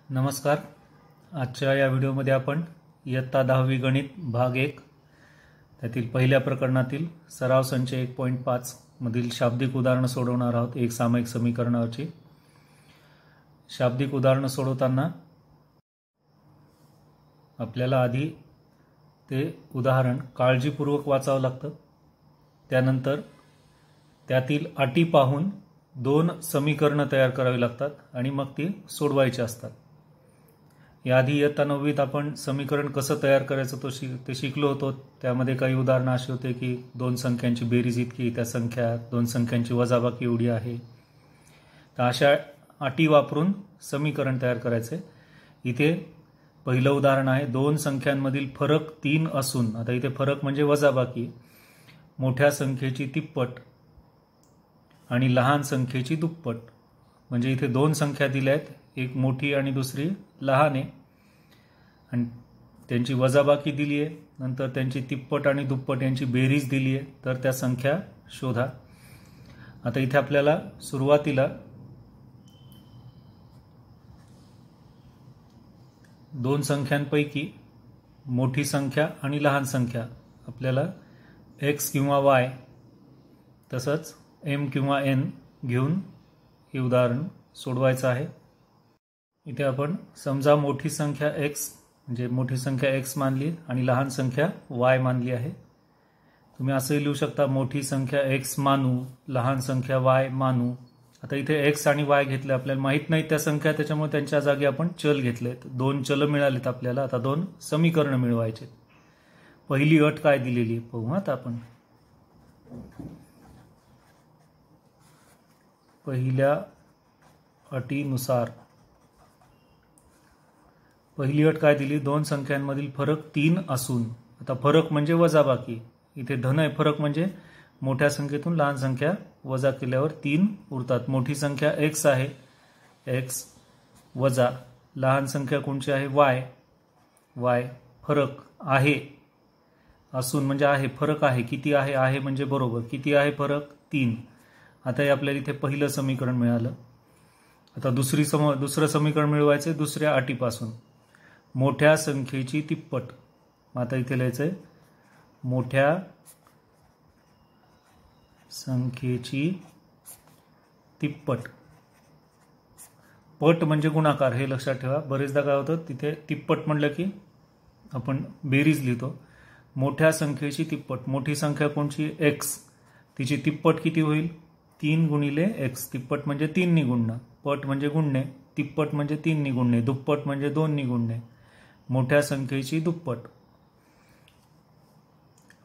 नमस्कार. आजच्या या व्हिडिओमध्ये आपण इयत्ता 10वी गणित भाग 1 त्यातील पहिल्या प्रकरणातील सराव संच 1.5 मधील शाब्दिक उदाहरण सोडवणार आहोत. एक सामायिक समीकरणावरची शाब्दिक उदाहरण सोडवताना आपल्याला आधी ते उदाहरण काळजीपूर्वक वाचावं लागतं. त्यानंतर त्यातील अटी पाहून 2 समीकरण तयार करावी लागतात आणि मग ती सोडवायची असतात. याआधी इयत्ता 9वीत आपण समीकरण कसं तयार करायचं ते शिकलो होतो. त्यामध्ये काही उदाहरणं अशी होते की 2 संख्यांची बेरीज इतकी, त्या संख्या 2 संख्यांची वजाबाकी एवढी आहे. तर अशा अटी वापरून समीकरण तयार करायचे. इथे पहिलं उदाहरण आहे 2 संख्यांमधील फरक 3 असून, आता इथे फरक म्हणजे वजाबाकी, मोठ्या संख्येची तिप्पट आणि लहान संख्येची दुप्पट. म्हणजे इथे 2 संख्या दिल्या आहेत, एक मोठी आणि दुसरी लहान आहे, आणि त्यांची वजाबाकी दिली आहे. नंतर त्यांची तिप्पट आणि दुप्पट यांची बेरीज दिली आहे. तर त्या संख्या शोधा. आता इथे आपल्याला सुरुवातीला 2 संख्यांपैकी मोठी संख्या आणि लहान संख्या आपल्याला x किंवा y तसंच m किंवा n घेऊन हे उदाहरण सोडवायचं आहे. इथे आपण समजा मोठी संख्या x म्हणजे मोठी संख्या x मानली आणि लहान संख्या y मानली आहे. तुम्ही असंही लिहू शकता, मोठी संख्या x मानू, लहान संख्या y मानू. आता इथे x आणि y घेतले, आपल्याला माहित नाही त्या संख्या, त्याच्यामुळे त्यांच्या जागी आपण चल घेतलेत. 2 चल मिळालेत आपल्याला. आता 2 समीकरण मिळवायचे. पहिली अट काय दिलेली आहे पाहू. आता आपण पहिल्या अटीनुसार पहिली अट काय दिली, 2 संख्यांमधील फरक 3 असून, आता फरक म्हणजे वजाबाकी, इथे धन आहे. फरक म्हणजे मोठ्या संख्येतून लहान संख्या वजा केल्यावर 3 उरतात. मोठी संख्या x आहे, x वजा लहान संख्या कोणची आहे y, फरक आहे, असून म्हणजे आहे, फरक आहे. किती आहे, आहे म्हणजे बरोबर. किती आहे फरक, 3. आता हे आपल्याला इथे पहिलं समीकरण मिळालं. आता दुसरं समीकरण मिळवायचं दुसऱ्या अटीपासून, मोठ्या संख्येची तिप्पट. आता इथे लिहायचंय मोठ्या संख्येची तिप्पट. पट म्हणजे गुणाकार, हे लक्षात ठेवा. बरेचदा काय होतं, तिथे तिप्पट म्हणलं की आपण बेरीज लिहितो. मोठ्या संख्येची तिप्पट. मोठी संख्या कोणची, x, तिची तिप्पट किती होईल, 3 गुणिले x. तिप्पट म्हणजे 3 नी गुणणं, पट म्हणजे गुणणे, तिप्पट म्हणजे 3 नी गुणणे, दुप्पट म्हणजे 2 नी गुणणे. मोठ्या संख्येची दुप्पट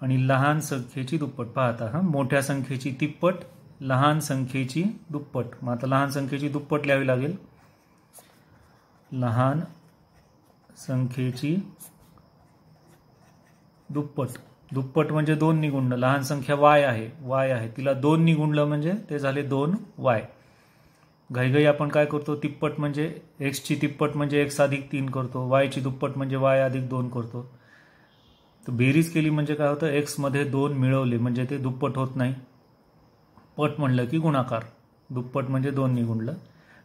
आणि लहान संख्येची दुप्पट. पाहता हा, मोठ्या संख्येची तिप्पट, लहान संख्येची दुप्पट. मग आता लहान संख्येची दुप्पट लिहावी लागेल. लहान संख्येची दुप्पट. दुप्पट म्हणजे 2 नी गुणणं. लहान संख्या y आहे, तिला 2 नी गुणलं म्हणजे ते झाले 2y. घाईघाई आपण काय करतो, तिप्पट म्हणजे x ची तिप्पट म्हणजे x अधिक 3 करतो, y ची दुप्पट म्हणजे y अधिक 2 करतो. तर बेरीज केली म्हणजे काय होतं, x मध्ये 2 मिळवले म्हणजे ते दुप्पट होत नाही. पट म्हणलं की गुणाकार, दुप्पट म्हणजे 2 नी गुणलं.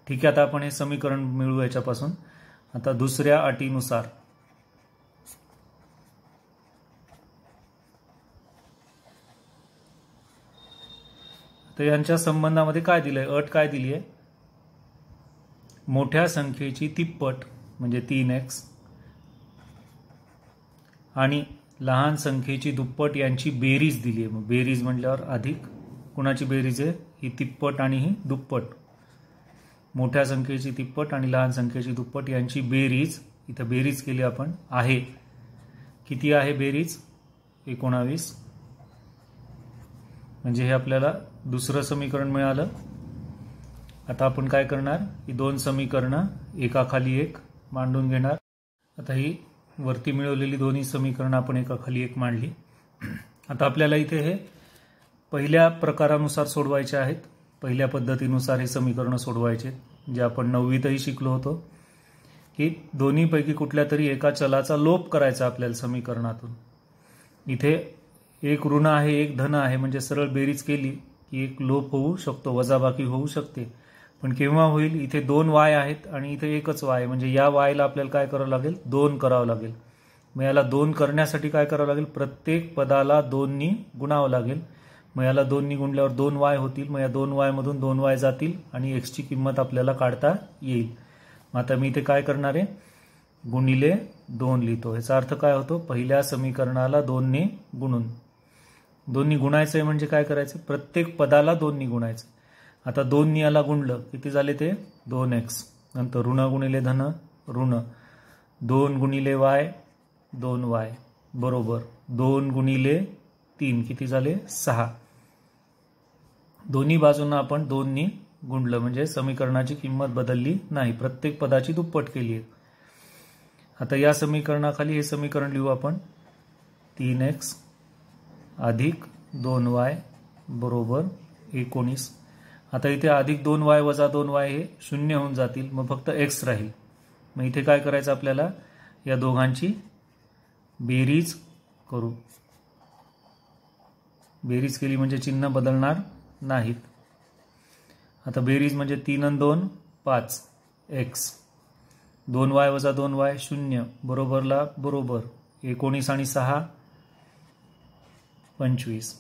ठीक आहे. आता आपण हे समीकरण मिळवू याच्यापासून. आता दुसऱ्या अटीनुसार तर यांच्या संबंधामध्ये काय दिलंय, अट काय दिली आहे, मोठ्या संख्येची तिप्पट म्हणजे 3x आणि लहान संख्येची दुप्पट यांची बेरीज दिली आहे. मग बेरीज म्हटल्यावर अधिक कुणाची बेरीज आहे, ही तिप्पट आणि ही दुप्पट. मोठ्या संख्येची तिप्पट आणि लहान संख्येची दुप्पट यांची बेरीज, इथं बेरीज केली आपण, आहे. किती आहे बेरीज, 19. म्हणजे हे आपल्याला दुसरं समीकरण मिळालं. आता आपण काय करणार, ही 2 समीकरणं एकाखाली एक मांडून घेणार. आता ही वरती मिळवलेली दोन्ही समीकरणं आपण एकाखाली एक मांडली. आता आपल्याला इथे हे पहिल्या प्रकारानुसार सोडवायचे आहेत. पहिल्या पद्धतीनुसार हे समीकरणं सोडवायचे, जे आपण 9वीतही शिकलो होतो की दोन्हीपैकी कुठल्या तरी एका चलाचा लोप करायचा आपल्याला समीकरणातून. इथे एक ऋण आहे, एक धन आहे, म्हणजे सरळ बेरीज केली की एक लोप होऊ शकतो, वजाबाकी होऊ शकते. पण केव्हा होईल? इथे 2 y आहेत आणि इथे एकच y, म्हणजे या y ला आपल्याला काय करावं लागेल? 2 करावं लागेल. मग याला 2 करण्यासाठी काय करावं लागेल? प्रत्येक पदाला 2 नी गुणावं लागेल. मग याला 2 नी गुणल्यावर 2y होतील. मग या 2y मधून 2y जातील आणि x ची किंमत आपल्याला काढता येईल. मग आता मी इथे काय करणार आहे? गुणिले 2 लिहितो. याचा अर्थ काय होतो? पहिल्या समीकरणाला 2 ने गुणून. 2 नी गुणायचंय म्हणजे काय करायचं? प्रत्येक पदाला 2 नी गुणायचं. आता 2 नी याला गुणलं किती झाले ते? 2x. नंतर ऋण गुणिले धन ऋण 2 गुणिले y 2y बरोबर 2 गुणिले 3 किती झाले? 6. दोन्ही बाजूंना आपण 2 नी गुणलं म्हणजे समीकरणाची किंमत बदलली नाही, प्रत्येक पदाची दुप्पट केली आहे. आता या समीकरणाखाली हे समीकरण लिहू आपण 3x अधिक 2y बरोबर 19. आता इथे अधिक 2y वजा 2y हे 0 होऊन जातील, मग फक्त x राहील. मग इथे काय करायचं आपल्याला? या दोघांची बेरीज करू. बेरीज केली म्हणजे चिन्ह बदलणार नाहीत. आता बेरीज म्हणजे 3 आणि 2 5 x 2y वजा 2y 0 बरोबरला बरोबर 19 आणि 6 25.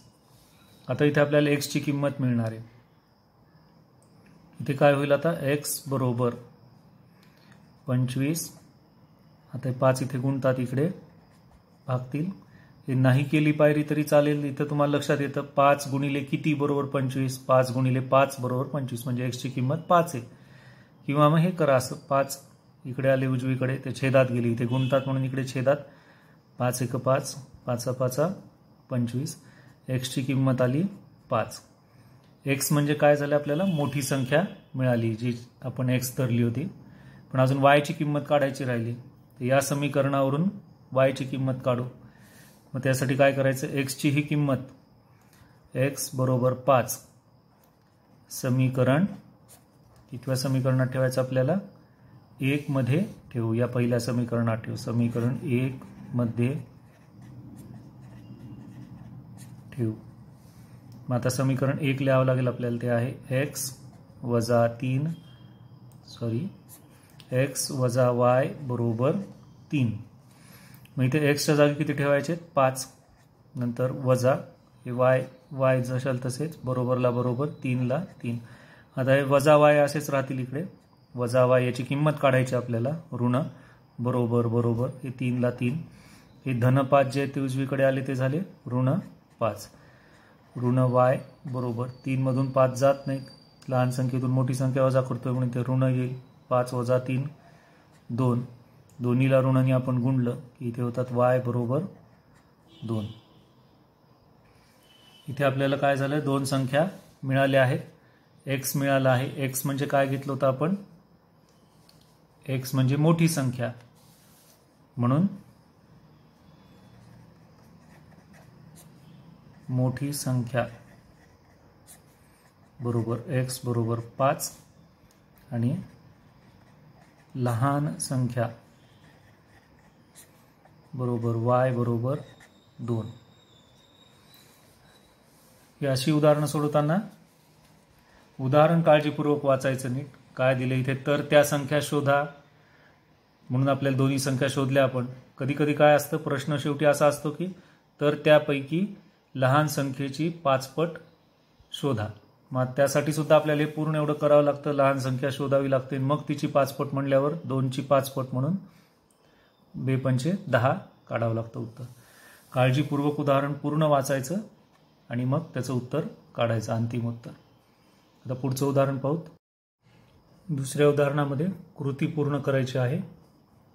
आता इथे आपल्याला x ची किंमत मिळणार आहे. इथे काय होईल आता? x बरोबर 25. आता 5 इथे गुणतात, इकडे भागतील. हे नाही केली पायरी तरी चालेल. इथं तुम्हाला लक्षात येतं 5 गुणिले किती बरोबर 25? 5 गुणिले 5 बरोबर 25 म्हणजे x ची किंमत 5 आहे. किंवा मग हे करा असं 5 इकडे आले उजवीकडे, ते छेदात गेली, इथे गुणतात म्हणून इकडे छेदात 5 1 5 5 5 25. x ची किंमत आली 5. x म्हणजे काय झालं? आपल्याला मोठी संख्या मिळाली जी आपण x धरली होती. पण अजून y ची किंमत काढायची राहिली. तर या समीकरणावरून y ची किंमत काढू. मग त्यासाठी काय करायचं? x ची ही किंमत x बरोबर 5 समीकरण कितव्या समीकरणात ठेवायचं आपल्याला? 1 मध्ये ठेवू. या पहिल्या समीकरणात ठेवू. समीकरण 1 मध्ये ठेवू. मग आता समीकरण 1 लिहावं लागेल आपल्याला. ते आहे x वजा 3 x वजा y बरोबर 3. मग इथे x च्या जागी किती ठेवायचे? 5. नंतर वजा हे y जशाल तसेच बरोबरला बरोबर 3 ला 3. आता हे वजा y असेच राहतील इकडे. वजा y याची किंमत काढायची आपल्याला. ऋण बरोबर बरोबर हे 3 ला 3. हे धन 5 जे ते उजवीकडे आले ते झाले ऋण 5. ऋण y बरोबर 3 मधून 5 जात नाही, लहान संख्येतून मोठी संख्या वजा करतोय म्हणून ते ऋण येईल. 5 वजा 3 2. दोन्हीला ऋणाने आपण गुणलं की इथे होतात y बरोबर 2. इथे आपल्याला काय झालं? 2 संख्या मिळाल्या आहेत. x मिळाला आहे. x म्हणजे काय घेतलं होतं आपण? x म्हणजे मोठी संख्या, म्हणून मोठी संख्या बरोबर x बरोबर 5 आणि लहान संख्या बरोबर y बरोबर 2. ही अशी उदाहरणं सोडवताना उदाहरण काळजीपूर्वक वाचायचं नीट. काय दिले इथे? तर त्या संख्या शोधा. म्हणून आपल्याला दोन्ही संख्या शोधल्या आपण. कधी कधी काय असतं? प्रश्न शेवटी असा असतो की तर त्यापैकी लहान संख्येची 5 पट शोधा. मग त्यासाठी सुद्धा आपल्याला हे पूर्ण एवढं करावं लागतं. लहान संख्या शोधावी लागते, मग तिची 5 पट म्हणल्यावर 2 ची 5 पट म्हणून 2 पंचे 10 काढावं लागतं उत्तर. काळजीपूर्वक उदाहरण पूर्ण वाचायचं आणि मग त्याचं उत्तर काढायचं, अंतिम उत्तर. आता पुढचं उदाहरण पाहूत. दुसऱ्या उदाहरणामध्ये कृती पूर्ण करायची आहे.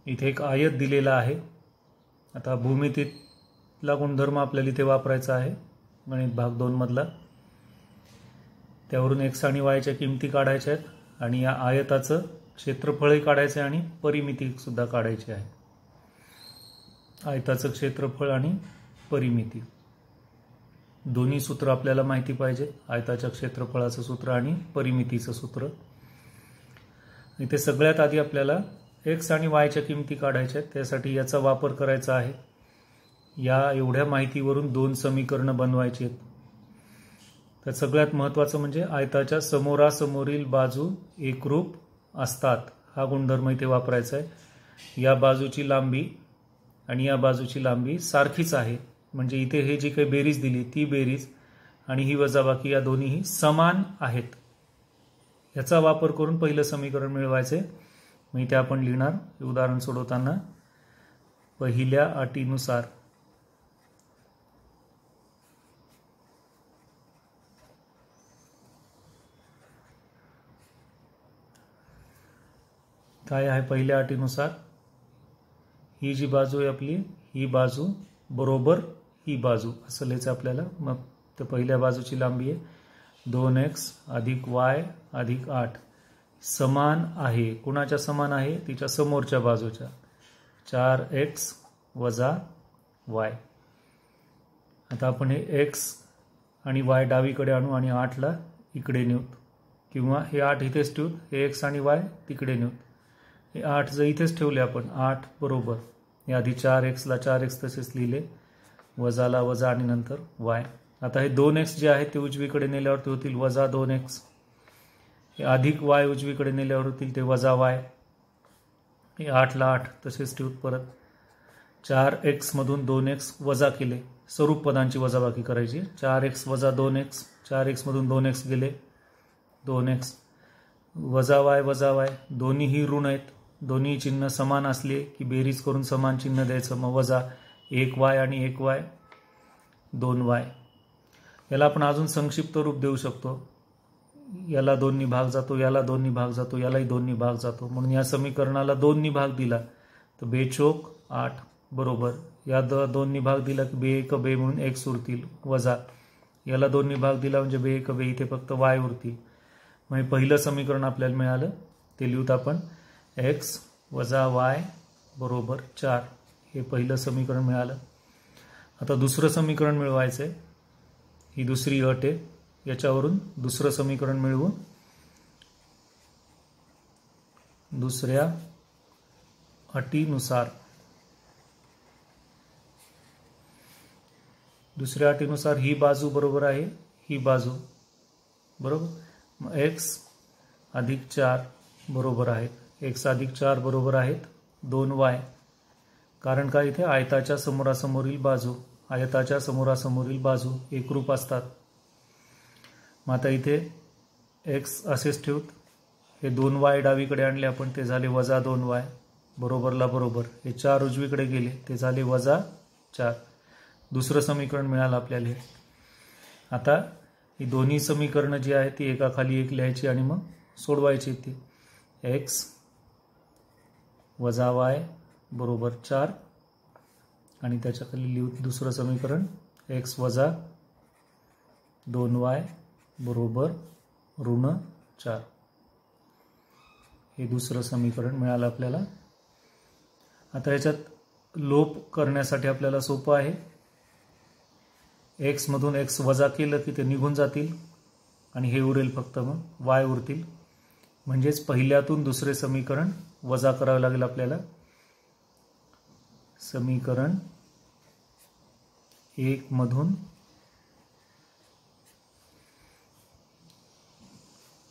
इथे एक आयत दिलेला आहे. आता भूमितीतला गुणधर्म आपल्याला इथे वापरायचा आहे, गणित भाग 2 मधला. त्यावरून x आणि y च्या किमती काढायच्या आहेत आणि या आयताचं क्षेत्रफळही काढायचं आहे आणि परिमिती सुद्धा काढायची आहे. आयताचं क्षेत्रफळ आणि परिमिती दोन्ही सूत्र आपल्याला माहिती पाहिजे. आयताच्या क्षेत्रफळाचं सूत्र आणि परिमितीचं सूत्र. इथे सगळ्यात आधी आपल्याला x आणि y च्या किमती काढायच्या आहेत. त्यासाठी याचा वापर करायचा आहे. या एवढ्या माहितीवरून 2 समीकरणं बनवायची आहेत. तर सगळ्यात महत्त्वाचं म्हणजे आयताच्या समोरासमोरील बाजू एकरूप असतात, हा गुणधर्म इथे वापरायचा आहे. या बाजूची लांबी आणि या बाजूची लांबी सारखीच आहे, म्हणजे इथे हे जी काही बेरीज दिली ती बेरीज आणि ही वजाबाकी या दोन्हीही समान आहेत. याचा वापर करून पहिलं समीकरण मिळवायचे. मग इथे आपण लिहिणार उदाहरण सोडवताना पहिल्या अटीनुसार काय आहे. पहिल्या अटीनुसार ही जी बाजू आहे आपली, ही बाजू बरोबर ही बाजू असं लिहायचं आपल्याला. मग तर पहिल्या बाजूची लांबी आहे 2x अधिक y अधिक 8 समान आहे. कुणाच्या समान आहे? तिच्या समोरच्या बाजूच्या. 4x वजा y. आता आपण हे x आणि y डावीकडे आणू आणि 8ला इकडे नेऊ, किंवा हे 8 इथेच ठेवू, हे x आणि y तिकडे नेऊ. हे 8 जर इथेच ठेवले आपण, 8 बरोबर हे आधी 4xला 4x तसेच लिहिले, वजाला वजा आणि नंतर y. आता हे 2x जे आहे ते उजवीकडे नेल्यावरती होतील वजा 2x. हे अधिक y उजवीकडे नेल्यावर होतील ते वजा y. हे 8ला 8 तसेच ठेवू. परत 4x मधून 2x वजा केले, स्वरूप पदांची वजाबाकी करायची. 4x वजा 2x, 4x मधून 2x गेले 2x वजा y, दोन्हीही ऋण आहेत. दोन्ही चिन्ह समान असले की बेरीज करून समान चिन्ह द्यायचं. मग वजा 1y आणि 1y 2y. याला आपण अजून संक्षिप्त रूप देऊ शकतो. याला 2नी भाग जातो, याला 2नी भाग जातो, यालाही 2नी भाग जातो. म्हणून या समीकरणाला 2नी भाग दिला तर बेचोक 8 बरोबर. या 2नी भाग दिला की बे एक बे म्हणून x उरतील वजा. याला 2नी भाग दिला म्हणजे बे एक बे, इथे फक्त y उरतील. म्हणजे पहिलं समीकरण आपल्याला मिळालं ते लिहूत आपण x वजा y बरोबर 4. हे पहिलं समीकरण मिळालं. आता दुसरं समीकरण मिळवायचं आहे. ही दुसरी अट आहे. याच्यावरून दुसरं समीकरण मिळवून दुसऱ्या अटीनुसार ही बाजू बरोबर आहे ही बाजू बरोबर. मग x अधिक 4 बरोबर आहे, x अधिक 4 बरोबर आहेत 2y. कारण का? इथे आयताच्या समोरासमोरील बाजू एकरूप असतात. मग आता इथे x असेच ठेवूत. हे 2y डावीकडे आणले आपण, ते झाले वजा 2y बरोबरला बरोबर. हे 4 उजवीकडे गेले, ते झाले वजा 4. दुसरं समीकरण मिळालं आपल्याला. हे आता ही दोन्ही समीकरणं जी आहेत ती एकाखाली एक लिहायची आणि मग सोडवायची. ती x वजा y बरोबर 4 आणि त्याच्याखाली लिहू दुसरं समीकरण x वजा 2y बरोबर ऋण 4. हे दुसरं समीकरण मिळालं आपल्याला. आता याच्यात लोप करण्यासाठी आपल्याला सोपं आहे. x मधून x वजा केलं की ते निघून जातील आणि हे उरेल फक्त, मग y उरतील. म्हणजेच पहिल्यातून दुसरे समीकरण वजा करावे लागेल आपल्याला. समीकरण 1 मधून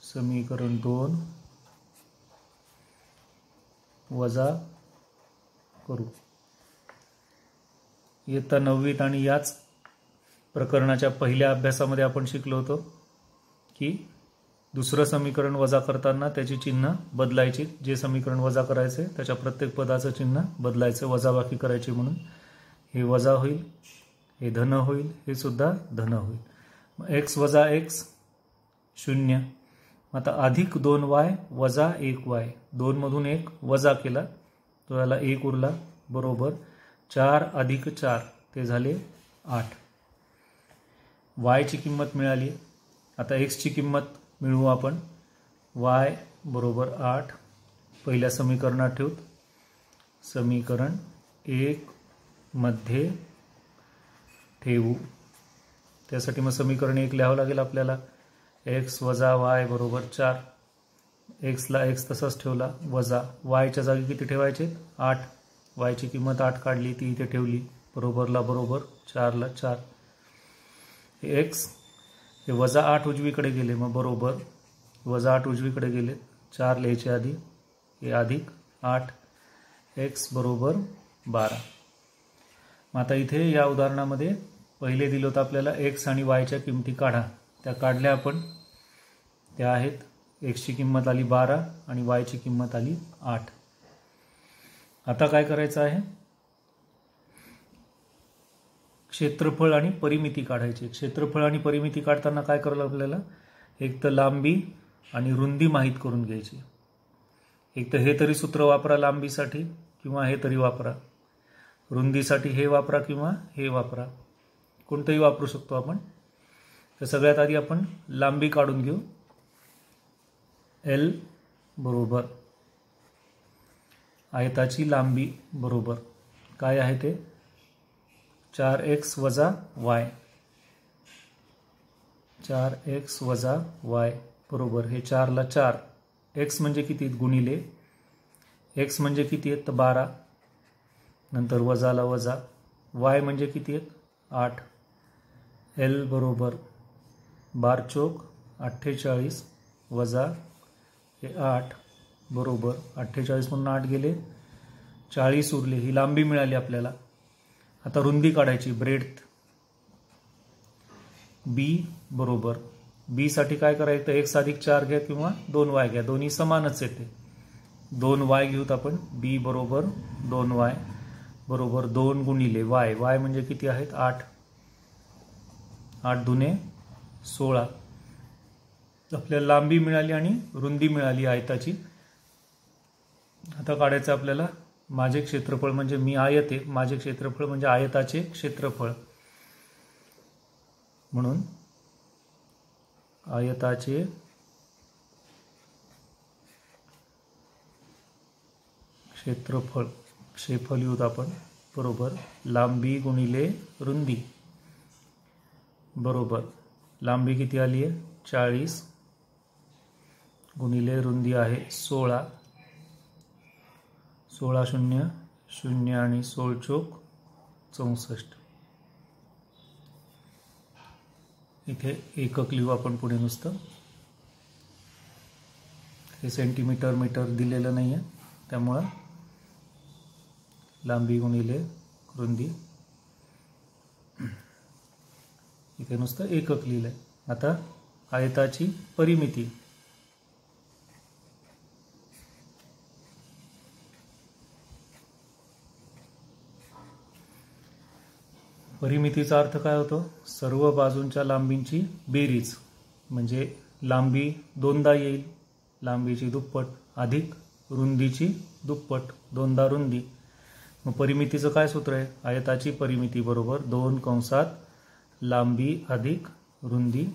समीकरण 2 वजा करू. इयत्ता 9वीत आणि याच प्रकरणाच्या पहिल्या अभ्यासामध्ये आपण शिकलो होतो की दुसरं समीकरण वजा करताना त्याची चिन्ह बदलायची. जे समीकरण वजा करायचे त्याच्या प्रत्येक पदाचं चिन्ह बदलायचं, वजाबाकी करायची. म्हणून हे वजा होईल, हे धन होईल, हे सुद्धा धन होईल. मग x वजा x 0. आता अधिक 2y वजा 1y, 2 मधून 1 वजा केला तो याला 1 उरला बरोबर 4 अधिक 4 ते झाले 8. y ची किंमत मिळाली. आता x ची किंमत मिळवू आपण. y बरोबर 8 पहिल्या समीकरणात ठेवू. समीकरण 1 मध्ये ठेवू. त्यासाठी मग समीकरण 1 लिहावं लागेल आपल्याला. x वजा y बरोबर 4. x ला x तसाच ठेवला वजा y च्या जागी किती ठेवायचे 8. y ची किंमत 8 काढली ती इथे ठेवली बरोबरला बरोबर 4 ला 4. x हे -8 उजवीकडे गेले, मग बरोबर -8 उजवीकडे गेले, 4 लिहायचे आधी, हे अधिक 8, x बरोबर 12. मग आता इथे या उदाहरणामध्ये पहिले दिलं होतं आपल्याला x आणि y च्या किमती काढा, त्या काढल्या आपण. त्या आहेत x ची किंमत आली 12 आणि y ची किंमत आली 8. आता काय करायचं आहे, क्षेत्रफळ आणि परिमिती काढायची. क्षेत्रफळ आणि परिमिती काढताना काय करायला आपल्याला, एक तर लांबी आणि रुंदी माहीत करून घ्यायची. एक तर हे तरी सूत्र वापरा लांबीसाठी किंवा हे तरी वापरा, रुंदीसाठी हे वापरा किंवा हे वापरा, कोणतंही वापरू शकतो आपण. तर सगळ्यात आधी आपण लांबी काढून घेऊ. L बरोबर आयताची लांबी बरोबर काय आहे ते 4x वजा y, 4x वजा y बरोबर हे 4 ला 4, x म्हणजे किती गुणिले x म्हणजे किती आहेत तर 12, नंतर वजाला वजा, y म्हणजे किती आहेत 8. L बरोबर 12 चौक 48 वजा हे 8 बरोबर 48 म्हणून 8 गेले, 40 उरले. ही लांबी मिळाली आपल्याला. आता रुंदी काढायची, ब्रेड्थ. b बरोबर b साठी काय करायचं, x अधिक 4 घ्या किंवा 2y घ्या, दोन्ही समानच येते. 2y घेऊत आपण. b बरोबर 2y बरोबर 2 गुणिले y, y म्हणजे किती आहेत 8, 8 दुने 16. आपल्याला लांबी मिळाली आणि रुंदी मिळाली आयताची. आता काढायचं आपल्याला माझे क्षेत्रफळ, म्हणजे मी आयत आहे, माझे क्षेत्रफळ म्हणजे आयताचे क्षेत्रफळ, म्हणून आयताचे क्षेत्रफळ, क्षेत्रफळ लिहूत आपण बरोबर लांबी गुणिले रुंदी बरोबर लांबी किती आली आहे 40 गुणिले रुंदी आहे 16, 16 शून्य शून्य आणि 16 चौक 64. इथे एकक लिहू आपण पुढे नुसतं. हे सेंटीमीटर मीटर दिलेलं नाही आहे, त्यामुळं लांबी गुणिले रुंदी इथे नुसतं एकक लिहिलंय. आता आयताची परिमिती. परिमितीचा अर्थ काय होतो, सर्व बाजूंच्या लांबींची बेरीज, म्हणजे लांबी दोनदा येईल, लांबीची दुप्पट अधिक रुंदीची दुप्पट, दोनदा रुंदी. मग परिमितीचं काय सूत्र आहे, आयताची परिमिती बरोबर 2 कंसात लांबी अधिक रुंदी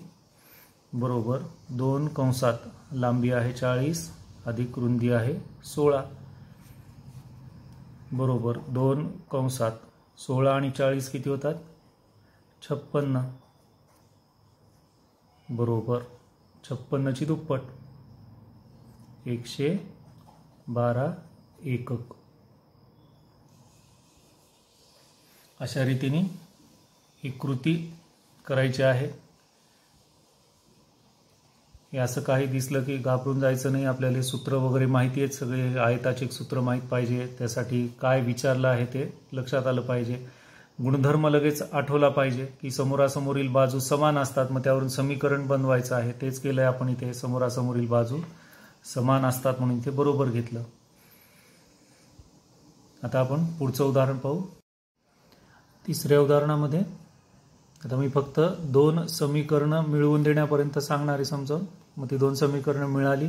बरोबर 2 कंसात लांबी आहे 40 अधिक रुंदी आहे 16 बरोबर 2 कंसात 16 आणि 40 किती होतात 56 बरोबर 56 ची दुप्पट 112 एकक. अशा रीतीने ही कृती करायची आहे. हे असं काही दिसलं की घाबरून जायचं नाही. आपल्याला सूत्र वगैरे माहिती आहेत सगळे, आयताचे सूत्र माहीत पाहिजे, त्यासाठी काय विचारलं आहे ते लक्षात आलं पाहिजे. गुणधर्म लगेच आठवला पाहिजे की समोरासमोरील बाजू समान असतात, मग त्यावरून समीकरण बनवायचं आहे. तेच केलंय आपण इथे, समोरासमोरील बाजू समान असतात म्हणून इथे बरोबर घेतलं. आता आपण पुढचं उदाहरण पाहू. तिसऱ्या उदाहरणामध्ये आता मी फक्त 2 समीकरणं मिळवून देण्यापर्यंत सांगणार आहे समजावून. मग ती 2 समीकरणं मिळाली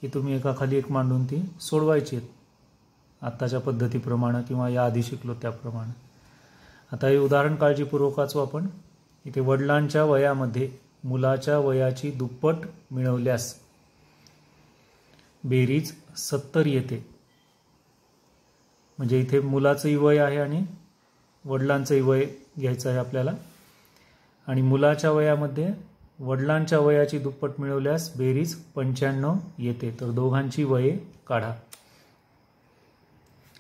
की तुम्ही एकाखाली एक मांडून ती सोडवायची आहेत आत्ताच्या पद्धतीप्रमाणे किंवा या आधी शिकलो त्याप्रमाणे. आता हे उदाहरण काळजीपूर्वक वाचू आपण. इथे वडिलांच्या वयामध्ये मुलाच्या वयाची दुप्पट मिळवल्यास बेरीज 70 येते. म्हणजे इथे मुलाचंही वय आहे आणि वडिलांचंही वय घ्यायचं आहे आपल्याला. आणि मुलाच्या वयामध्ये वडिलांच्या वयाची दुप्पट मिळवल्यास बेरीज 95 येते. तर दोघांची वये काढा.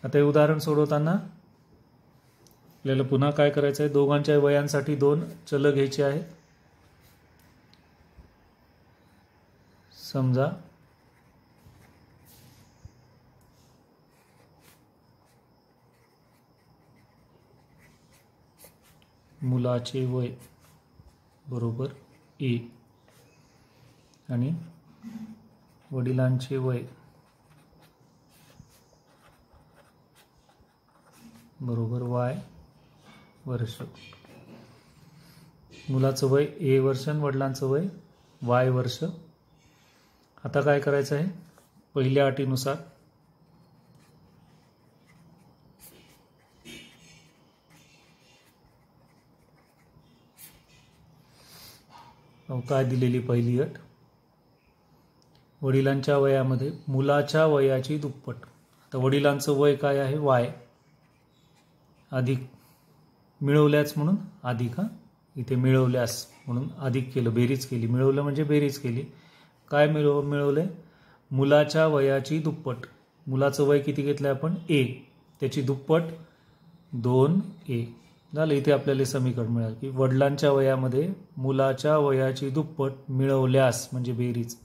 आता हे उदाहरण सोडवताना आपल्याला पुन्हा काय करायचं आहे, दोघांच्या वयांसाठी 2 चल घ्यायचे आहेत. समजा मुलाचे वय बरोबर ए आणि वडिलांचे वय बरोबर वाय वर्ष. मुलाचं वय ए वर्ष आणि वडिलांचं वय वाय वर्ष. आता काय करायचं आहे, पहिल्या अटीनुसार काय दिलेली पहिली अट, वडिलांच्या वयामध्ये मुलाच्या वयाची दुप्पट. आता वडिलांचं वय काय आहे वाय अधिक मिळवल्यास म्हणून अधिक, इथे मिळवल्यास म्हणून अधिक केलं, बेरीज केली, मिळवलं म्हणजे बेरीज केली. काय मिळवले, मुलाच्या वयाची दुप्पट. मुलाचं वय किती घेतलं आपण ए, त्याची दुप्पट 2a झालं. इथे आपल्याला समीकरण मिळालं की वडिलांच्या वयामध्ये मुलाच्या वयाची दुप्पट मिळवल्यास म्हणजे बेरीज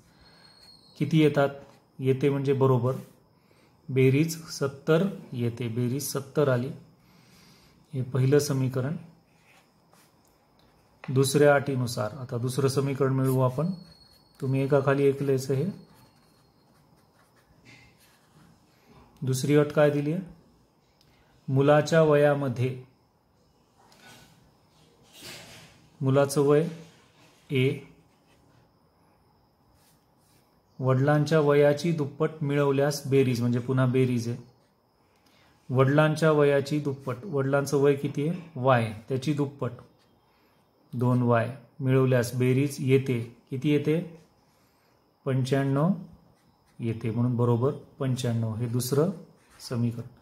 किती येतात, येते म्हणजे बरोबर बेरीज 70 येते, बेरीज 70 आली. हे पहिलं समीकरण. दुसऱ्या अटीनुसार आता दुसरं समीकरण मिळवू आपण. तुम्ही एकाखाली एक लिहायचं. हे दुसरी अट काय दिली आहे, मुलाच्या वयामध्ये मुलाचं वय ए, वडिलांच्या वयाची दुप्पट मिळवल्यास बेरीज म्हणजे पुन्हा बेरीज आहे. वडिलांच्या वयाची दुप्पट, वडिलांचं वय किती आहे वाय, त्याची दुप्पट 2y मिळवल्यास बेरीज येते, किती येते 95 येते, म्हणून बरोबर 95. हे दुसरं समीकरण.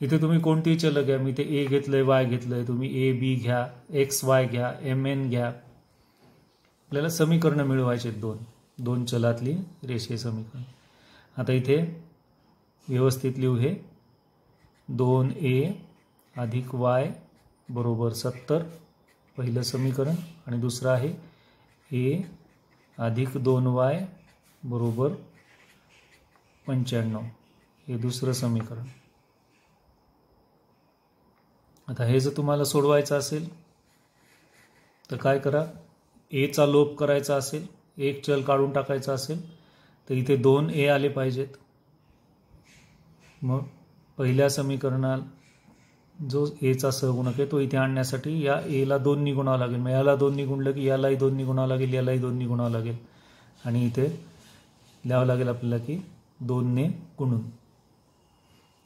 इथे तुम्ही कोणतीही चल घ्या, मी ते ए घेतलंय वाय घेतलंय, तुम्ही ए बी घ्या, एक्स वाय घ्या, mn घ्या. आपल्याला समीकरण मिळवायचे दोन चलातली रेषीय समीकरण. आता इथे व्यवस्थित लिहू. हे 2a अधिक y बरोबर 70 पहिलं समीकरण आणि दुसरं आहे a अधिक 2y बरोबर 95 हे दुसरं समीकरण. आता हे जर तुम्हाला सोडवायचं असेल तर काय करा, ए चा लोप करायचा असेल, एक चल काढून टाकायचा असेल तर इथे 2a आले पाहिजेत. मग पहिल्या समीकरणात जो ए चा सहगुणक आहे तो इथे आणण्यासाठी या ए ला 2 ने गुणावं लागेल. मग याला 2 ने गुणलं की यालाही 2 ने गुणावं लागेल, यालाही 2 ने गुणावं लागेल आणि इथे लिहावं लागेल आपल्याला की 2 ने गुणून.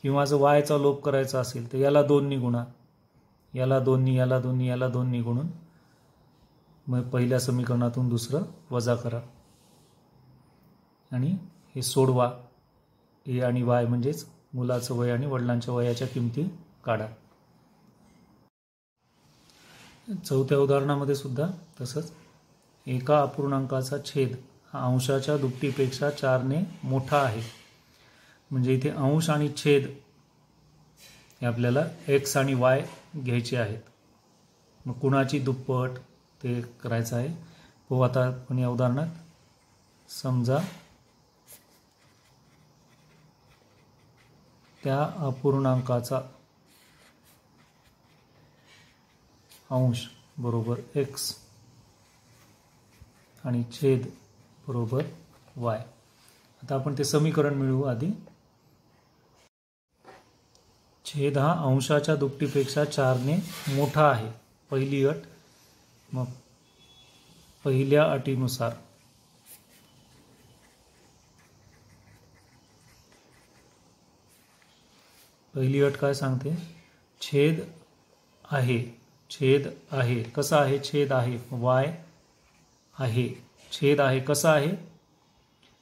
किंवा जर वायचा लोप करायचा असेल तर याला 2 ने गुणा, याला 2 ने, याला 2 ने, याला 2 ने गुणून मग पहिल्या समीकरणातून दुसरं वजा करा आणि हे सोडवा. ए आणि वाय म्हणजेच मुलाचं वय आणि वडिलांच्या वयाच्या किमती काढा. चौथ्या उदाहरणामध्ये सुद्धा तसंच. एका अपूर्णांकाचा छेद हा अंशाच्या दुपटीपेक्षा 4 ने मोठा आहे. म्हणजे इथे अंश आणि छेद हे आपल्याला एक्स आणि वाय घ्यायचे आहेत. मग कुणाची दुप्पट ते करायचं आहे. हो, आता आपण या उदाहरणात समजा त्या अपूर्णांकाचा अंश बरोबर एक्स आणि छेद बरोबर वाय. आता आपण ते समीकरण मिळवू. आधी छेद हा अंशाच्या दुपटीपेक्षा 4 ने मोठा आहे, पहिली अट. मग पहिल्या अटीनुसार पहिली अट काय सांगते, छेद आहे कसा आहे, छेद आहे वाय आहे, छेद आहे कसा आहे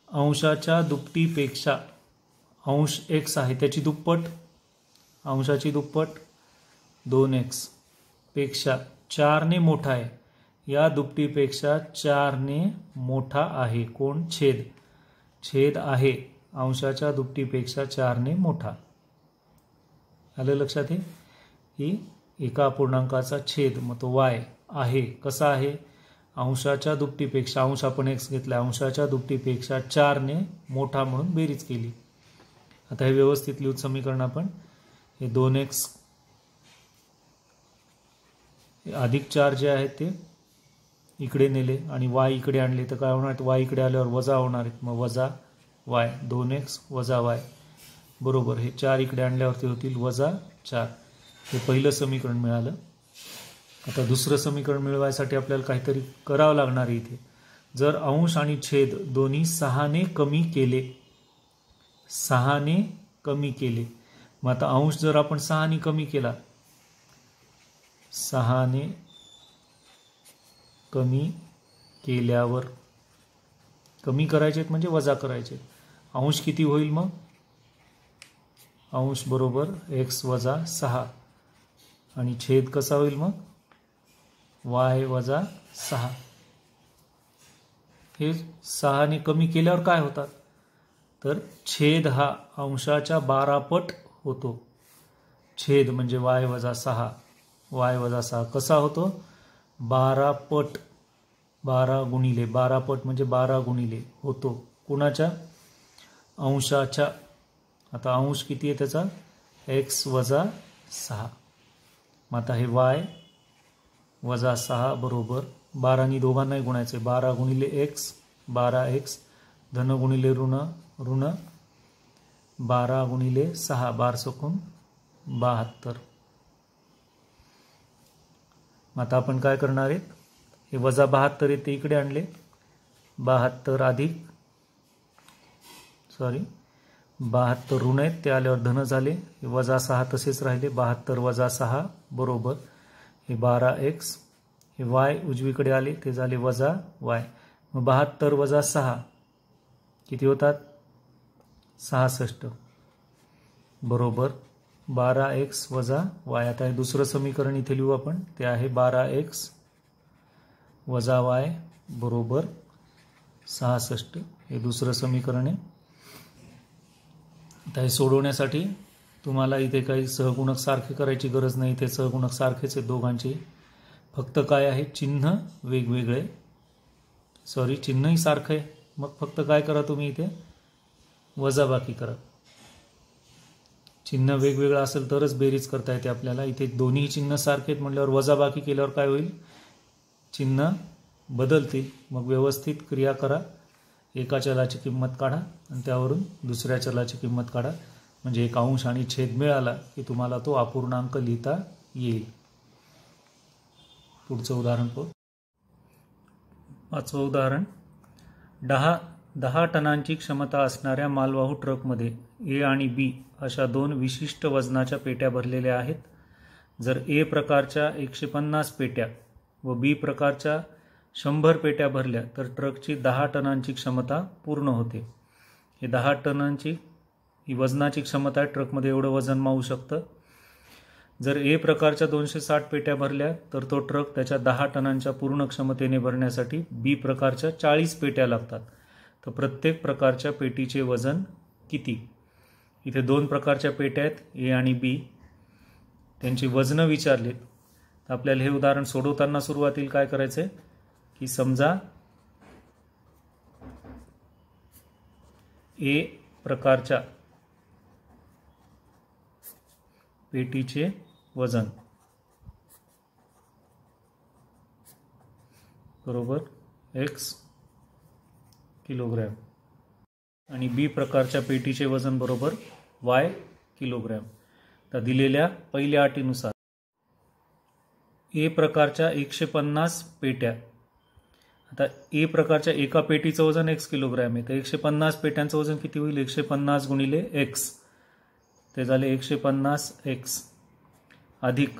अंशाच्या दुपटीपेक्षा, अंश एक्स आहे त्याची दुप्पट, अंशाची दुप्पट 2x पेक्षा 4 ने मोठा आहे. या दुपटीपेक्षा 4 ने मोठा आहे कोण, छेद. छेद आहे अंशाच्या दुपटीपेक्षा 4 ने मोठा. आलं लक्षात. ही एका अपूर्णांकाचा छेद, मग तो y आहे कसा आहे अंशाच्या दुपटीपेक्षा, अंश आपण x घेतला, अंशाच्या दुपटीपेक्षा 4 ने मोठा म्हणून बेरीज केली. आता हे व्यवस्थित लिहून समीकरण आपण हे 2x अधिक 4 जे आहे ते इकडे नेले आणि y इकडे आणले तर काय होणार, y इकडे आल्यावर वजा होणार आहेत, मग वजा y, 2x वजा y बरोबर हे 4 इकडे आणल्यावरती होतील वजा 4. हे पहिलं समीकरण मिळालं. आता दुसरं समीकरण मिळवायसाठी आपल्याला काहीतरी करावं लागणार आहे. इथे जर अंश आणि छेद दोन्ही 6 ने कमी केले, 6 ने कमी केले, मग आता अंश जर आपण 6 ने कमी केला, 6 ने कमी केल्यावर, कमी करायचे म्हणजे वजा करायचे, अंश किती होईल मग, अंश बरोबर x वजा 6 आणि छेद कसा होईल मग y वजा 6. हे 6 ने कमी केल्यावर काय होतात, तर छेद हा अंशाच्या 12 पट होतो. छेद म्हणजे y वजा 6, y वजा 6 कसा होतो, 12 पट, 12 गुणिले 12 पट म्हणजे 12 गुणिले होतो कुणाच्या, अंशाच्या. आता अंश किती आहे त्याचा, x वजा 6. मग आता हे y वजा 6 बरोबर 12 नी दोघांनाही गुणायचे, 12 गुणिले x 12x, धन गुणिले ऋण ऋण, 12 गुणिले 6 12 सकून 72. मग आता आपण काय करणार आहेत, हे वजा 72 आहे ते इकडे आणले, 72 अधिक 72 ऋण आहेत ते आल्यावर धन झाले, हे वजा 6 तसेच राहिले, 72 वजा 6 बरोबर हे 12x, हे y उजवीकडे आले ते झाले वजा y. मग 72 वजा 6 किती होतात, 66 बरोबर 12x वजा y. आता हे दुसरं समीकरण इथे लिहू आपण, ते आहे 12x वजा y बरोबर 66. हे दुसरं समीकरण आहे. आता हे सोडवण्यासाठी तुम्हाला इथे काही सहगुणक सारखे करायची गरज नाही, इथे सहगुणक सारखेच आहेत दोघांचे, फक्त काय आहे चिन्ह वेगवेगळे, चिन्हही सारखं आहे. मग फक्त काय करा तुम्ही इथे वजाबाकी करा, चिन्ह वेगवेगळं असेल तरच बेरीज करता येते आपल्याला. इथे दोन्ही चिन्ह सारखे आहेत म्हटल्यावर वजाबाकी केल्यावर काय होईल, चिन्ह बदलतील. मग व्यवस्थित क्रिया करा, एका चलाची किंमत काढा आणि त्यावरून दुसऱ्या चलाची किंमत काढा, म्हणजे एक अंश आणि छेद मिळाला की तुम्हाला तो अपूर्णांक लिहिता येईल. पुढचं उदाहरण पाहू. 5वं उदाहरण, 10 टनांची क्षमता असणाऱ्या मालवाहू ट्रकमध्ये ए आणि बी अशा 2 विशिष्ट वजनाच्या पेट्या भरलेल्या आहेत. जर ए प्रकारच्या 150 पेट्या व बी प्रकारच्या 100 पेट्या भरल्या तर ट्रकची 10 टनांची क्षमता पूर्ण होते. हे 10 टनांची ही वजनाची क्षमता आहे, ट्रकमध्ये एवढं वजन मावू शकतं. जर ए प्रकारच्या 260 पेट्या भरल्या तर तो ट्रक त्याच्या 10 टनांच्या पूर्ण क्षमतेने भरण्यासाठी बी प्रकारच्या 40 पेट्या लागतात. तर प्रत्येक प्रकारच्या पेटीचे वजन किती. इथे 2 प्रकारच्या पेट्या आहेत, ए आणि बी, त्यांची वजनं विचारलीत. तर आपल्याला हे उदाहरण सोडवताना सुरुवातीला काय करायचं आहे की समजा ए प्रकारच्या पेटीचे वजन बरोबर x किलोग्रॅम आणि बी प्रकारच्या पेटीचे वजन बरोबर y किलोग्रॅम. तर दिलेल्या पहिल्या अटीनुसार ए प्रकारच्या 150 पेट्या, आता ए प्रकारच्या एका पेटीचं वजन x किलोग्रॅम आहे, तर 150 पेट्यांचं वजन किती होईल, 150 गुणिले x, ते झाले 150x, अधिक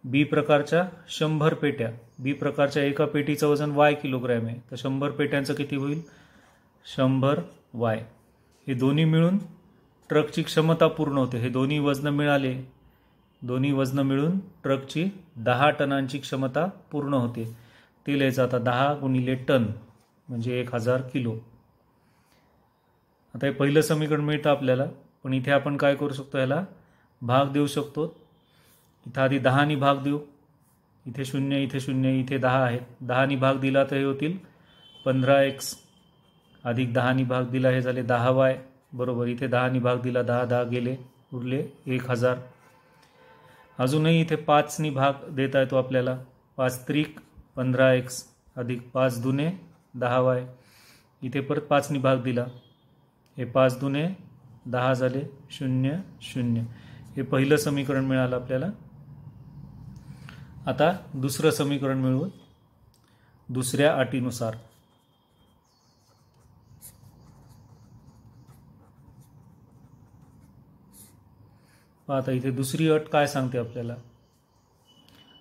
बी प्रकारच्या 100 पेट्या, बी प्रकारच्या एका पेटीचं वजन y किलोग्रॅम आहे, तर 100 पेट्यांचं किती होईल 100y. हे दोन्ही मिळून ट्रकची क्षमता पूर्ण होते. हे दोन्ही वजन मिळाले, दोन्ही वजन मिळून ट्रकची 10 टनांची क्षमता पूर्ण होते. ते लिहायचं आता 10 गुणिले टन म्हणजे 1000 किलो. आता हे पहिलं समीकरण मिळतं आपल्याला, पण इथे आपण काय करू शकतो, याला भाग देऊ शकतो. इथं आधी 10 नी भाग देऊ, इथे 0, इथे 0, इथे 10 आहेत. 10नी भाग दिला तर हे होतील 15x अधिक 10नी भाग दिला हे झाले 10y बरोबर. इथे 10नी भाग दिला 10 10 गेले उरले 1000. अजूनही इथे 5नी भाग देता येतो आपल्याला. 5 त्रिक 15x अधिक 5 दुने 10y. इथे परत 5नी भाग दिला हे 5 दुने 10 झाले 0 0. हे पहिलं समीकरण मिळालं आपल्याला. आता दुसरं समीकरण मिळवू दुसऱ्या अटीनुसार. आता इथे दुसरी अट काय सांगते आपल्याला.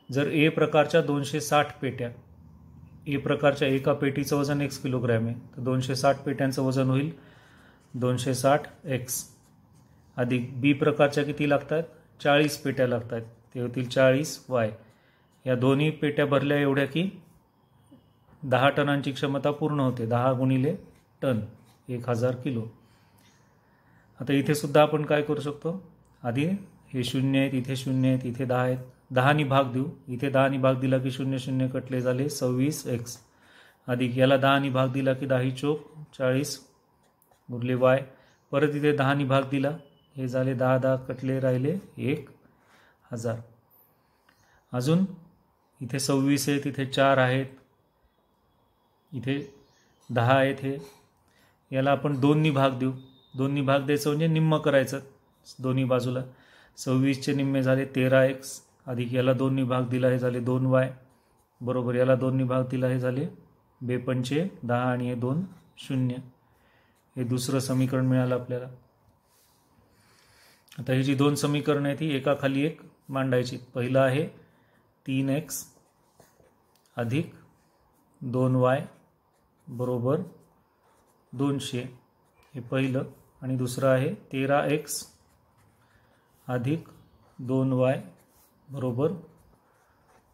जर ए प्रकारच्या 260 पेट्या, ए प्रकारच्या एका पेटीचं वजन x किलोग्रॅम आहे तर 260 पेट्यांचं वजन होईल 260x अधिक बी प्रकारच्या किती लागतात 40 पेट्या लागतात ते होतील 40y. या दोन्ही पेट्या भरल्या एवढ्या की 10 टनांची क्षमता पूर्ण होते. 10 गुणिले टन 1000 किलो. आता इथे सुद्धा आपण काय करू शकतो. आधी हे 0 आहेत, इथे 0 आहेत, इथे 10 आहेत. 10नी भाग देऊ. इथे 10नी भाग दिला की 0 0 कटले झाले 26x अधिक याला 10नी भाग दिला की 10 चोक 40 उरले y. परत इथे 10नी भाग दिला हे झाले 10 10 कटले राहिले 1000. अजून इथे 26 आहेत, इथे 4 आहेत, इथे 10 आहेत. हे याला आपण 2नी भाग देऊ. 2नी भाग द्यायचं म्हणजे निम्म करायचं दोन्ही बाजूला. 26चे निम्मे झाले 13x अधिक याला 2नी भाग दिला हे झाले 2y बरोबर. याला 2नी भाग दिला हे झाले 2 पंचे 10 आणि हे 2 0. हे दुसरं समीकरण मिळालं आपल्याला. आता ही जी दोन समीकरणं आहेत ती एका खाली एक मांडायची. पहिलं आहे 3x अधिक 2y बरोबर 200 हे पहिलं. आणि दुसरं आहे 13x अधिक 2y बरोबर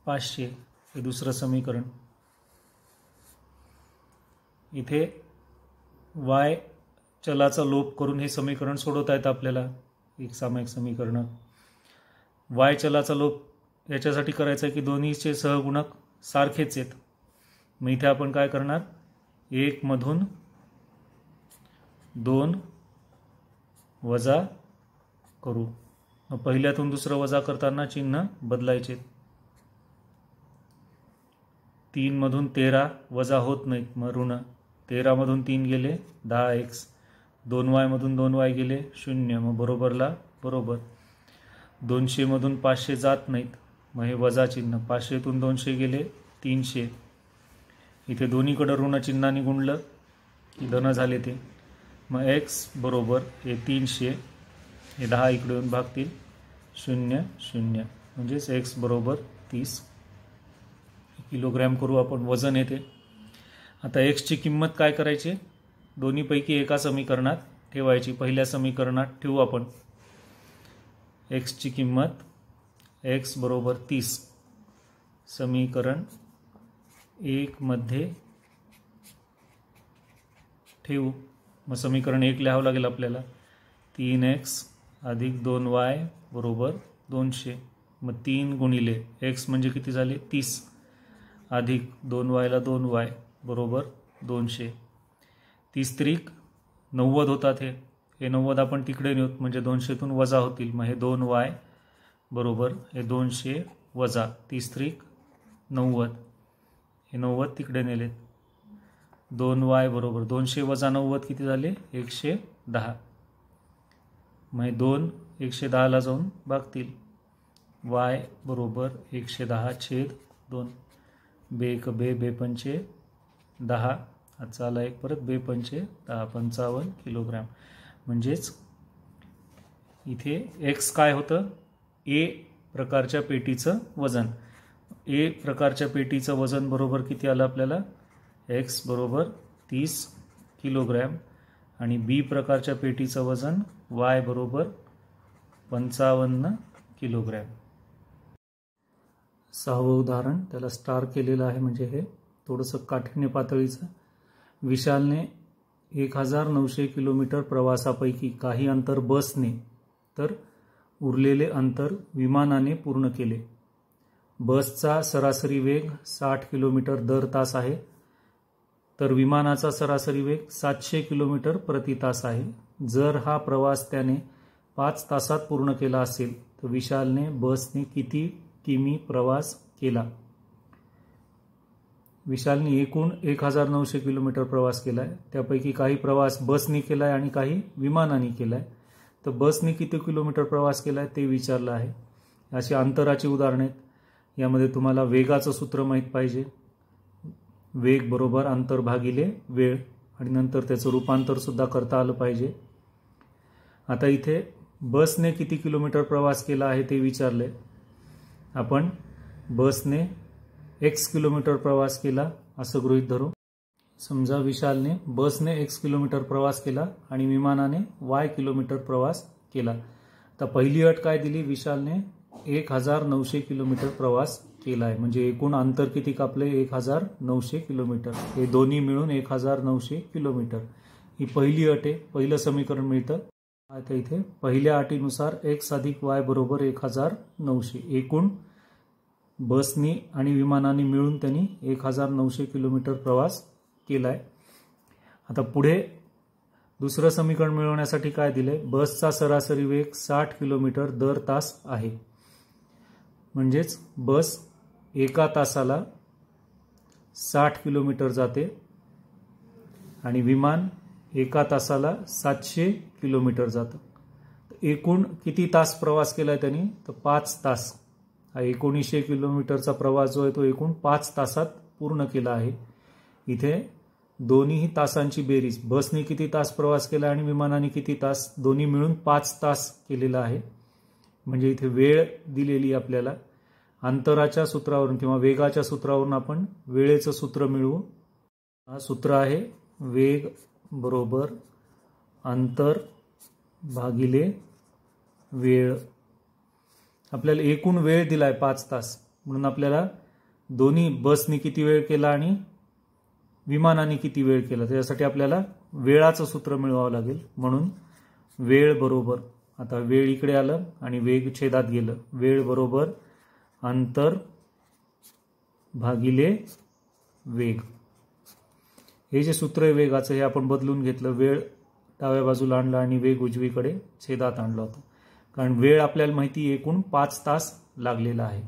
500 हे दुसरं समीकरण. इथे y चलाचा लोप करून हे समीकरण सोडवता येतं आपल्याला. एक सामायिक समीकरण. y चलाचा लोप याच्यासाठी करायचं आहे की दोन्हीचे सहगुणक सारखेच आहेत. मग इथे आपण काय करणार 1 मधून 2 वजा करू. मग पहिल्यातून दुसरं वजा करताना चिन्ह बदलायचे. 3 मधून 13 वजा होत नाहीत मग ऋण. 13 मधून 3 गेले 10x. 2y मधून 2y गेले 0 मग बरोबरला बरोबर. 200 मधून 500 जात नाहीत मग हे वजा चिन्ह. 500तून 200 गेले 300. इथे दोन्हीकडे ऋण चिन्हाने गुणलं की धन झाले ते. मग x बरोबर हे 300 हे 10 इकडे येऊन भागतील 0 0 म्हणजेच x बरोबर 30 किलोग्रॅम करू आपण वजन येते. आता एक्सची किंमत काय करायची दोन्हीपैकी एका समीकरणात ठेवायची. पहिल्या समीकरणात ठेवू आपण एक्सची किंमत x बरोबर 30 समीकरण 1 मध्ये ठेवू. मग समीकरण 1 लिहावं लागेल आपल्याला. 3x अधिक 2y बरोबर 200. मग 3 गुणिले x म्हणजे किती झाले 30 अधिक 2y ला 2y बरोबर 200. 30 त्रिक 90 होतात. हे 90 आपण तिकडे नेऊत म्हणजे 200तून वजा होतील. मग हे 2y बरोबर हे 200 वजा 30 त्रिक 90 हे 90 तिकडे नेलेत. 2y बरोबर 200 वजा 90 किती झाले 110. मग 2 110ला जाऊन भागतील. y बरोबर 110 छेद 2. बे एक बे बे पंचे 10 आजचा आला एक परत बे पंचे 10 55 किलोग्रॅम. म्हणजेच इथे x काय होतं ए प्रकारच्या पेटीचं वजन. ए प्रकारच्या पेटीचं वजन बरोबर किती आलं आपल्याला x बरोबर 30 किलोग्रॅम आणि बी प्रकारच्या पेटीचं वजन y बरोबर 55 किलोग्रॅम. 6वं उदाहरण त्याला स्टार केलेलं आहे म्हणजे हे थोडंसं काठिण्य पातळीचं. विशालने 1900 किलोमीटर प्रवासापैकी काही अंतर बसने तर उरलेले अंतर विमानाने पूर्ण केले. बसचा सरासरी वेग 60 किलोमीटर दर तास आहे, तर विमानाचा सरासरी वेग 700 किलोमीटर प्रति तास आहे. जर हा प्रवास त्याने 5 तासात पूर्ण केला असेल तर विशालने बसने किती किमी प्रवास केला? विशालने एकूण 1900 किलोमीटर प्रवास केलाय. त्यापैकी काही प्रवास बसने केलाय आणि काही विमानाने केलाय. तर बसने किती किलोमीटर प्रवास केलाय ते विचारलं आहे. अशी अंतराची उदाहरणे आहेत. यामध्ये तुम्हाला वेगाचं सूत्र माहीत पाहिजे. वेग बरोबर अंतर भागिले वेळ, आणि नंतर त्याचं रूपांतर सुद्धा करता आलं पाहिजे. आता इथे बसने किती किलोमीटर प्रवास केला आहे ते विचारले. आपण बसने x किलोमीटर प्रवास केला असं गृहीत धरू. समजा विशालने बसने x किलोमीटर प्रवास केला आणि विमानाने y किलोमीटर प्रवास केला. तर पहिली अट काय दिली? विशालने 1900 किलोमीटर प्रवास केला आहे. म्हणजे एकूण अंतर किती कापले? 1900 किलोमीटर. हे दोन्ही मिळून 1900 किलोमीटर ही पहिली अट आहे. पहिलं समीकरण मिळतं. आता इथे पहिल्या अटीनुसार x अधिक y बरोबर 1900. एकूण बसनी आणि विमानाने मिळून त्यांनी 1900 किलोमीटर प्रवास केलाय. आता पुढे दुसरं समीकरण मिळवण्यासाठी काय दिलंय? बसचा सरासरी वेग 60 किलोमीटर दर तास आहे. म्हणजेच बस एका तासाला 60 किलोमीटर जाते आणि विमान एका तासाला 700 किलोमीटर जातं. एकूण किती तास प्रवास केलाय त्यांनी? तर 5 तास. हा 1900 किलोमीटरचा प्रवास जो आहे तो एकूण 5 तासात पूर्ण केला आहे. इथे दोन्ही तासांची बेरीज, बसने किती तास प्रवास केला आणि विमानाने किती तास, दोन्ही मिळून 5 तास केलेला आहे. म्हणजे इथे वेळ दिलेली आपल्याला. अंतराच्या सूत्रावरून किंवा वेगाच्या सूत्रावरून आपण वेळेचं सूत्र मिळवू. हा सूत्र आहे वेग बरोबर अंतर भागिले वेळ. आपल्याला एकूण वेळ दिलाय 5 तास, म्हणून आपल्याला दोन्ही बसने किती वेळ केला आणि विमानाने किती वेळ केला त्यासाठी आपल्याला वेळाचं सूत्र मिळवावं लागेल. म्हणून वेळ बरोबर, आता वेळ इकडे आलं आणि वेग छेदात गेलं, वेळ बरोबर अंतर भागिले वेग. हे जे सूत्र आहे वेगाचं हे आपण बदलून घेतलं. वेळ डाव्या बाजूला आणला आणि वेग उजवीकडे छेदात आणला होता. कारण वेळ आपल्याला माहिती एकूण 5 तास लागलेला आहे.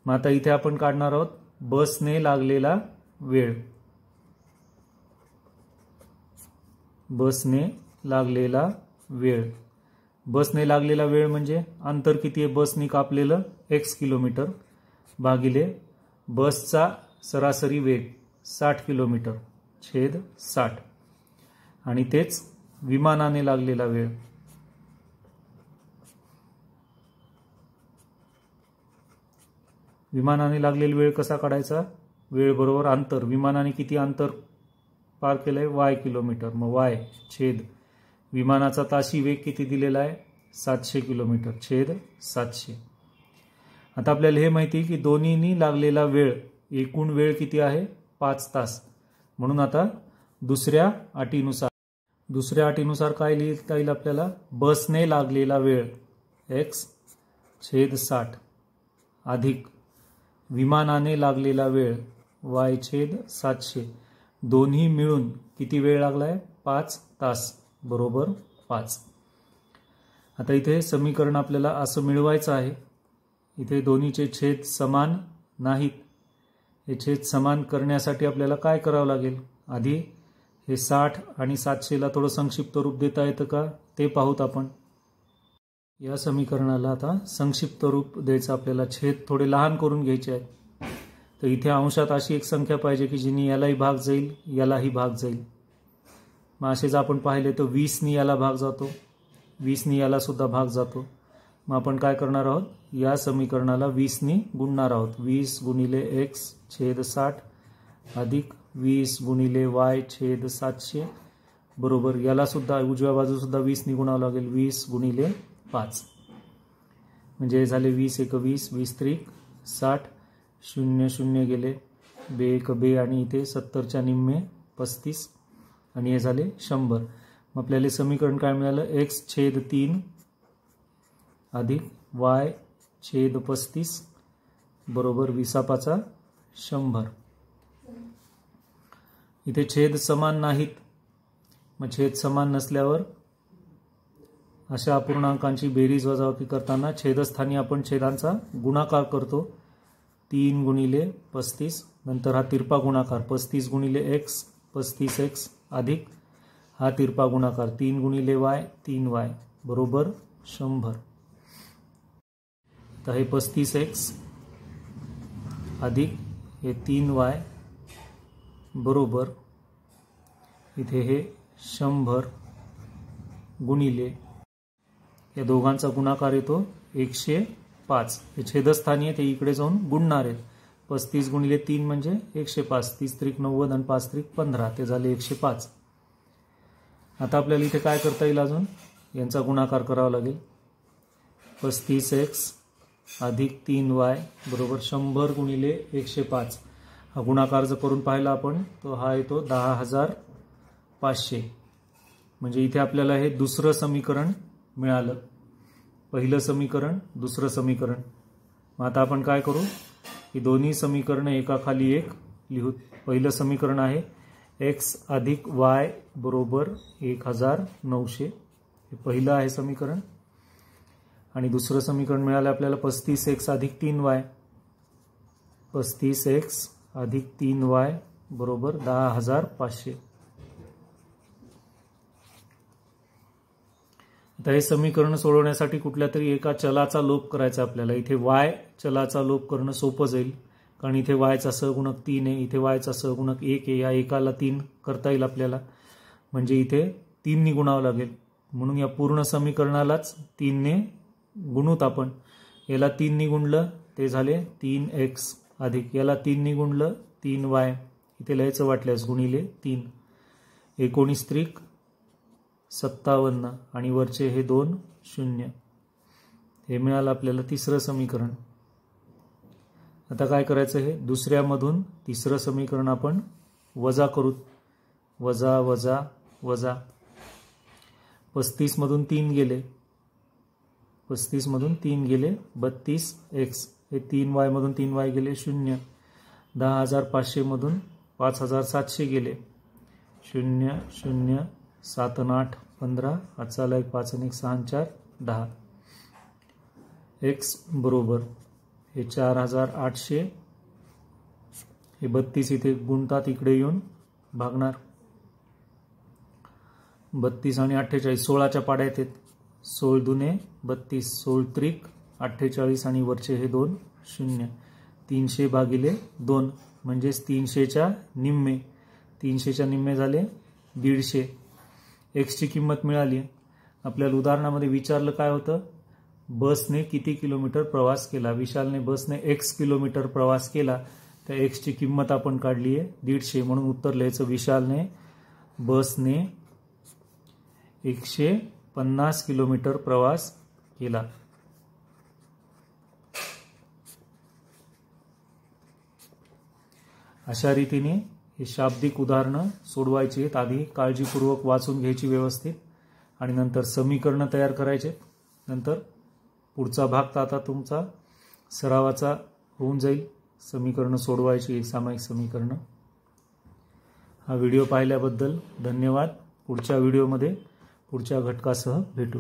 मग आता इथे आपण काढणार आहोत बसने लागलेला वेळ. बसने लागलेला वेळ. बसने लागलेला वेळ म्हणजे अंतर किती आहे बसने कापलेलं? x किलोमीटर भागिले बसचा सरासरी वेग 60 किलोमीटर छेद 60 आणि तेच विमानाने लागलेला वेळ. विमानाने लागलेला वेळ कसा काढायचा? वेळ बरोबर अंतर. विमानाने किती अंतर पार केलंय? y kilometre. मग y छेद विमानाचा ताशी वेग किती दिलेला आहे? 700 किलोमीटर छेद 700. आता आपल्याला हे माहिती आहे की दोन्हींनी लागलेला वेळ, एकूण वेळ किती आहे? 5 तास. म्हणून आता दुसऱ्या अटीनुसार काय लिहिता येईल आपल्याला? बसने लागलेला वेळ x छेद 60 अधिक विमानाने लागलेला वेळ y छेद 700 दोन्ही मिळून किती वेळ लागलाय? 5 तास बरोबर 5. आता इथे समीकरण आपल्याला असं मिळवायचं आहे. इथे दोन्हीचे छेद समान नाहीत. हे छेद समान करण्यासाठी आपल्याला काय करावं लागेल? आधी हे 60 आणि 700ला थोडं संक्षिप्त रूप देता येतं का ते पाहूत आपण. या समीकरणाला आता संक्षिप्त रूप द्यायचं आपल्याला. छेद थोडे लहान करून घ्यायचे आहेत. तर इथे अंशात अशी एक संख्या पाहिजे की जिनी यालाही भाग जाईल, यालाही भाग जाईल. मग असेच आपण पाहिले तर 20नी याला भाग जातो, 20नी याला सुद्धा भाग जातो. मग आपण काय करणार आहोत? या समीकरणाला 20नी गुणणार आहोत. 20 गुणिले x छेद 60 अधिक 20 गुणिले y छेद 700 बरोबर याला सुद्धा उजव्या बाजू सुद्धा 20नी गुणावं लागेल. 20 गुणिले 5 म्हणजे झाले 20 × 20, 20 × 60, 0 0 गेले, 2 × 2 आणि इथे 70च्या निम्मे 35 आणि हे झाले 100. मग आपल्याला समीकरण काय मिळालं? x छेद 3 अधिक y छेद 35 बरोबर 20 100. इथे छेद समान नाहीत, मग छेद समान नसल्यावर अशा अपूर्णांकांची बेरीज वजाबाकी करताना छेदस्थानी आपण छेदांचा गुणाकार करतो. 3 गुणिले 35, नंतर हा तिरपा गुणाकार 35 गुणिले x 35x अधिक हा तिरपा गुणाकार 3 गुणिले y 3y बरोबर 100. तर हे 35x अधिक हे 3y बरोबर इथे हे 100 गुणिले या दोघांचा गुणाकार येतो 105. हे छेदस्थानी आहे ते इकडे जाऊन गुणणार आहेत. 35 गुणिले 3 म्हणजे 105. 30 त्रिक 90 आणि 5 त्रिक 15 ते झाले 105. आता आपल्याला इथे काय करता येईल, अजून यांचा गुणाकार करावा लागेल. 35x अधिक 3y बरोबर 100 गुणिले 105. हा गुणाकार जर करून पाहिला आपण तो हा येतो 10,500. म्हणजे इथे आपल्याला हे दुसरं समीकरण मिळालं. पहिलं समीकरण, दुसरं समीकरण. मग आता आपण काय करू, ही दोन्ही समीकरणं एकाखाली एक लिहू. पहिलं समीकरण आहे x अधिक y बरोबर 1900. हे पहिलं आहे समीकरण. आणि दुसरं समीकरण मिळालं आपल्याला 35x अधिक 3y. 35x अधिक 3y बरोबर 10,500. आता हे समीकरण सोडवण्यासाठी कुठल्या तरी एका चलाचा लोप करायचा आपल्याला. इथे y चलाचा लोप करणं सोपं जाईल, कारण इथे y चा सहगुणक 3 आहे, इथे y चा सहगुणक 1 आहे. या एकाला 3 करता येईल आपल्याला, म्हणजे इथे 3 ने गुणावं लागेल. म्हणून या पूर्ण समीकरणालाच 3 ने गुणूत आपण. याला 3 ने गुणलं ते झाले 3x अधिक याला 3 ने गुणलं 3y. इथे लिहायचं वाटल्यास गुणिले 3. 19 त्रिक 57 आणि वरचे हे 2 0. हे मिळालं आपल्याला तिसरं समीकरण. आता काय करायचं, हे दुसऱ्यामधून तिसरं समीकरण आपण वजा करू. वजा वजा वजा. 35 मधून 3 गेले, 35 मधून 3 गेले 32x. हे 3y मधून 3y गेले 0. 10,500 मधून 5,700 गेले 0 0 7 आणि 8 15. हातचाला 1 5 आणि 1 6 आणि 4 10. x बरोबर हे 4,800. हे 32 इथे गुणतात, इकडे येऊन भागणार. 32 आणि 48 16च्या पाड्या येतात. 16 दुने 32, 16 त्रिक 48 आणि वरचे हे 2 0. 300 भागिले 2 म्हणजेच 300च्या निम्मे. 300च्या निम्मे झाले 150. x ची किंमत मिळाली. आपल्याला उदाहरणामध्ये विचारलं काय होतं, बसने किती किलोमीटर प्रवास केला. विशालने बसने x किलोमीटर प्रवास केला. त्या x ची किंमत आपण काढली आहे 150. म्हणून उत्तर लिहायचं, विशालने बसने 150 किलोमीटर प्रवास केला. अशा रीतीने हे शाब्दिक उदाहरणं सोडवायची आहेत. आधी काळजीपूर्वक वाचून घ्यायची व्यवस्थित आणि नंतर समीकरणं तयार करायचे. नंतर पुढचा भाग तर आता तुमचा सरावाचा होऊन जाईल. समीकरणं सोडवायची, सामायिक समीकरणं. हा व्हिडिओ पाहिल्याबद्दल धन्यवाद. पुढच्या व्हिडिओमध्ये पुढच्या घटकासह भेटू.